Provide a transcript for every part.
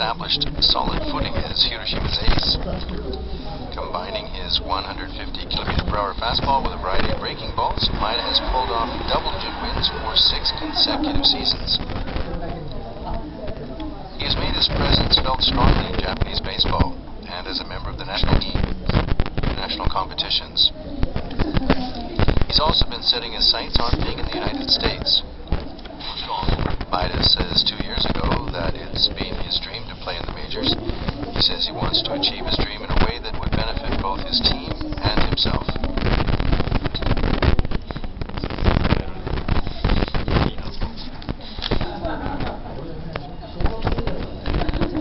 established solid footing as Hiroshima's ace. Combining his 150 km/h fastball with a variety of breaking balls, Maeda has pulled off double-digit wins for 6 consecutive seasons. He has made his presence felt strongly in Japanese baseball and as a member of the national team, national competitions. He's also been setting his sights on being in the United States. Maeda says 2 years ago that it's been his dream to play in the majors. He says he wants to achieve his dream in a way that would benefit both his team and himself.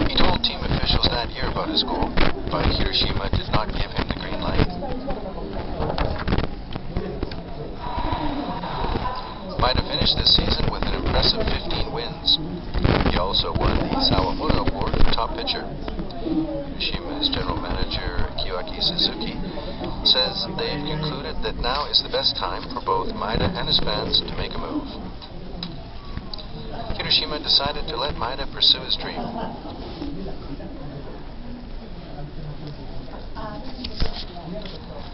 He told team officials that year about his goal, but Hiroshima did not give him the green light. Maeda finished this season with an impressive 15 wins. He also won the Sawamura Award for top pitcher. Hiroshima's general manager, KEIO says they concluded that now is the best time for both Maeda and his fans to make a move. Hiroshima decided to let Maeda pursue his dream.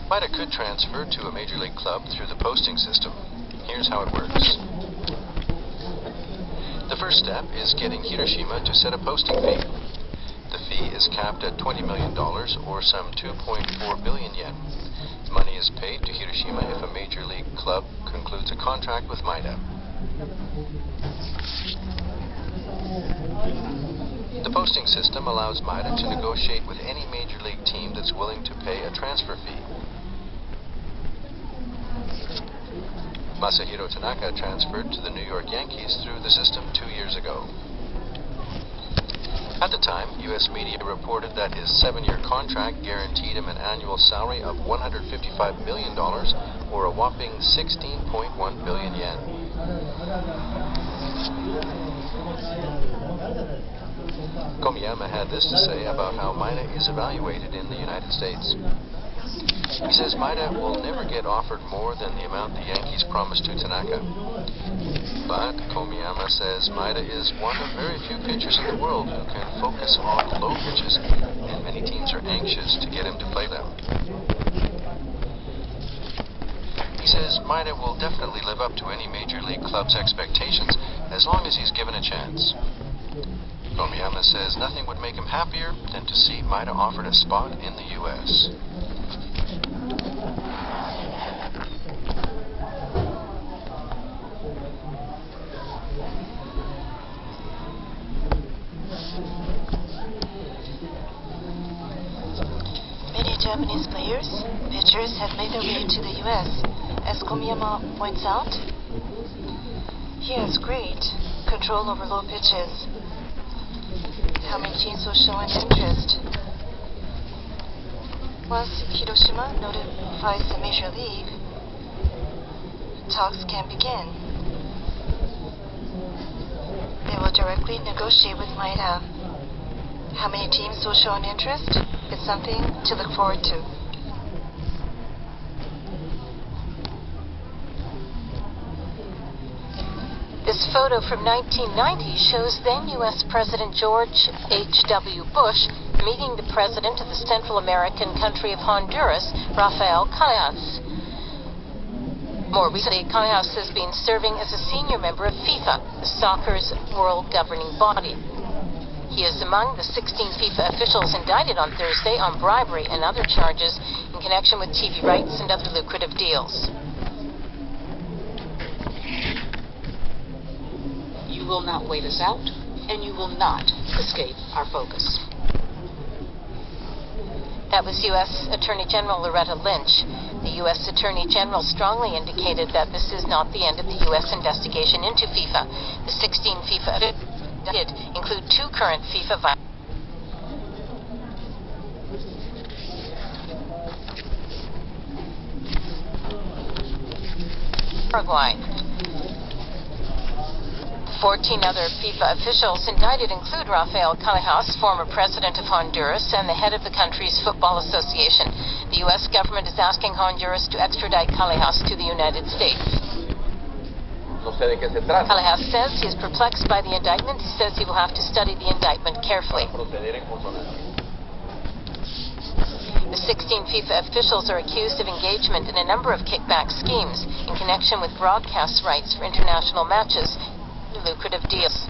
Maeda could transfer to a major league club through the posting system. Here's how it works. The first step is getting Hiroshima to set a posting fee. The fee is capped at $20 million, or some 2.4 billion yen. Money is paid to Hiroshima if a major league club concludes a contract with Maeda. The posting system allows Maeda to negotiate with any major league team that's willing to pay a transfer fee. Masahiro Tanaka transferred to the New York Yankees through the system 2 years ago. At the time, U.S. media reported that his 7-year contract guaranteed him an annual salary of $155 million, or a whopping 16.1 billion yen. Komiyama had this to say about how Maeda is evaluated in the United States. He says Maeda will never get offered more than the amount the Yankees promised to Tanaka. But Komiyama says Maeda is one of very few pitchers in the world who can focus on low pitches, and many teams are anxious to get him to play them. He says Maeda will definitely live up to any major league club's expectations as long as he's given a chance. Komiyama says nothing would make him happier than to see Maeda offered a spot in the U.S. Many Japanese players, pitchers have made their way to the U.S. As Komiyama points out, he has great control over low pitches. How many teams will show an interest? Once Hiroshima notifies the major league, talks can begin. They will directly negotiate with Maeda. How many teams will show an interest? It's something to look forward to. This photo from 1990 shows then U.S. President George H.W. Bush meeting the president of the Central American country of Honduras, Rafael Callejas. More recently, Callejas has been serving as a senior member of FIFA, the soccer's world governing body. He is among the 16 FIFA officials indicted on Thursday on bribery and other charges in connection with TV rights and other lucrative deals. You will not wait us out, and you will not escape our focus. That was U.S. Attorney General Loretta Lynch. The U.S. Attorney General strongly indicated that this is not the end of the U.S. investigation into FIFA. The 16 FIFA did include 2 current FIFA violations. Paraguay. 14 other FIFA officials indicted include Rafael Callejas, former president of Honduras and the head of the country's football association. The U.S. government is asking Honduras to extradite Callejas to the United States. no sé de qué se trata. Callejas says he is perplexed by the indictment. He says he will have to study the indictment carefully. Proceder en consonancia. The 16 FIFA officials are accused of engagement in a number of kickback schemes in connection with broadcast rights for international matches and lucrative deals.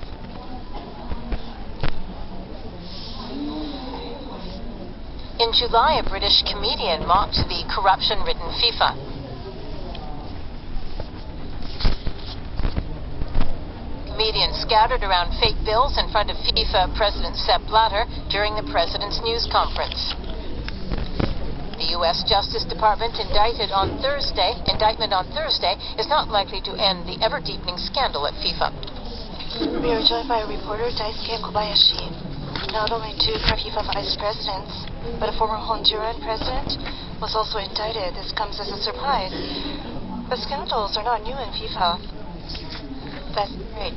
In July, a British comedian mocked the corruption-ridden FIFA. Comedians scattered around fake bills in front of FIFA President Sepp Blatter during the president's news conference. The U.S. Justice Department indictment on Thursday is not likely to end the ever-deepening scandal at FIFA. We are joined by reporter Daisuke Kobayashi. Not only two FIFA vice presidents, but a former Honduran president was also indicted. This comes as a surprise. But scandals are not new in FIFA. That's right.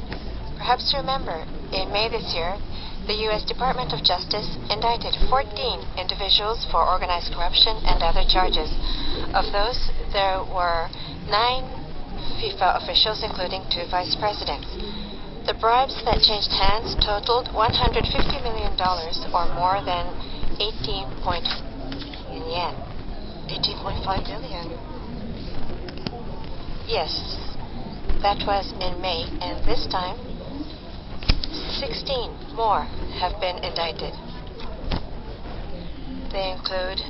Perhaps you remember, in May this year, the U.S. Department of Justice indicted 14 individuals for organized corruption and other charges. Of those, there were 9 FIFA officials, including 2 vice presidents. The bribes that changed hands totaled $150 million, or more than 18.5 billion yen. 18.5 billion. Yes, that was in May, and this time, 16 more have been indicted. They include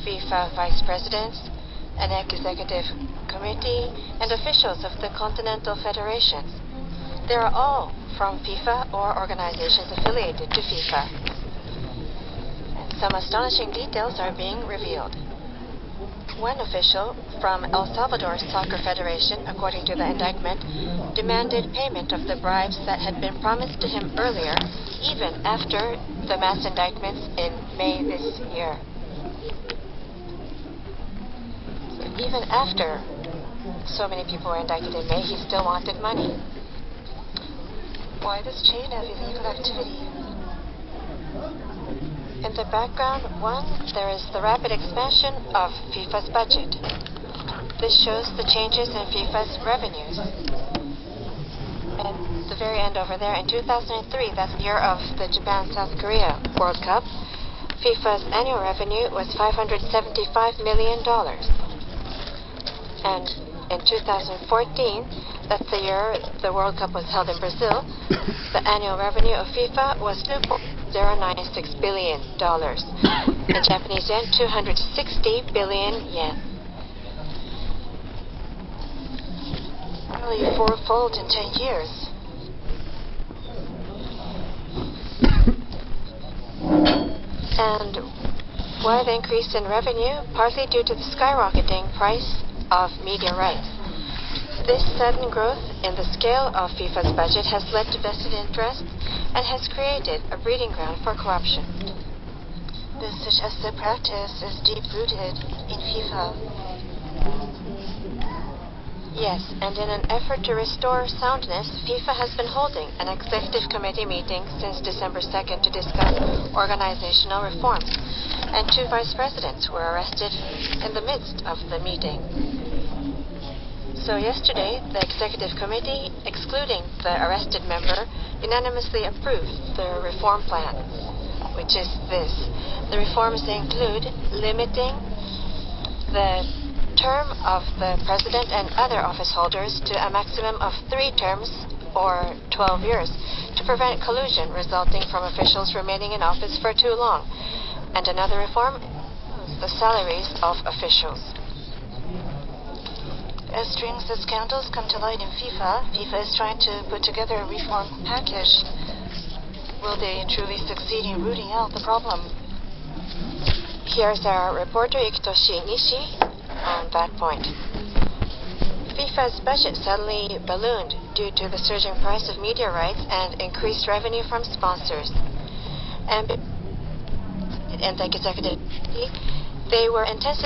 FIFA vice presidents, an executive committee, and officials of the continental federations. They are all from FIFA or organizations affiliated to FIFA. And some astonishing details are being revealed. One official from El Salvador Soccer Federation, according to the indictment, demanded payment of the bribes that had been promised to him earlier, even after the mass indictments in May this year. So even after so many people were indicted in May, he still wanted money. Why this chain of illegal activity? In the background, there is the rapid expansion of FIFA's budget. This shows the changes in FIFA's revenues. At the very end over there, in 2003, that's the year of the Japan-South Korea World Cup, FIFA's annual revenue was $575 million. And in 2014, that's the year the World Cup was held in Brazil, the annual revenue of FIFA was $2.096 billion. In Japanese yen, 260 billion yen. Nearly fourfold in 10 years. And why the increase in revenue? Partly due to the skyrocketing price of media rights. This sudden growth in the scale of FIFA's budget has led to vested interests and has created a breeding ground for corruption. This suggested practice is deep-rooted in FIFA. Yes, and in an effort to restore soundness, FIFA has been holding an executive committee meeting since December 2nd to discuss organizational reforms, and 2 vice presidents were arrested in the midst of the meeting. So yesterday, the executive committee, excluding the arrested member, unanimously approved the reform plan, which is this. The reforms include limiting the term of the president and other office holders to a maximum of 3 terms or 12 years to prevent collusion resulting from officials remaining in office for too long. And another reform, the salaries of officials. As strings of scandals come to light in FIFA, FIFA is trying to put together a reform package. Will they truly succeed in rooting out the problem? Here's our reporter Yukitoshi Nishi on that point. FIFA's budget suddenly ballooned due to the surging price of media rights and increased revenue from sponsors. And the executive, they were intensively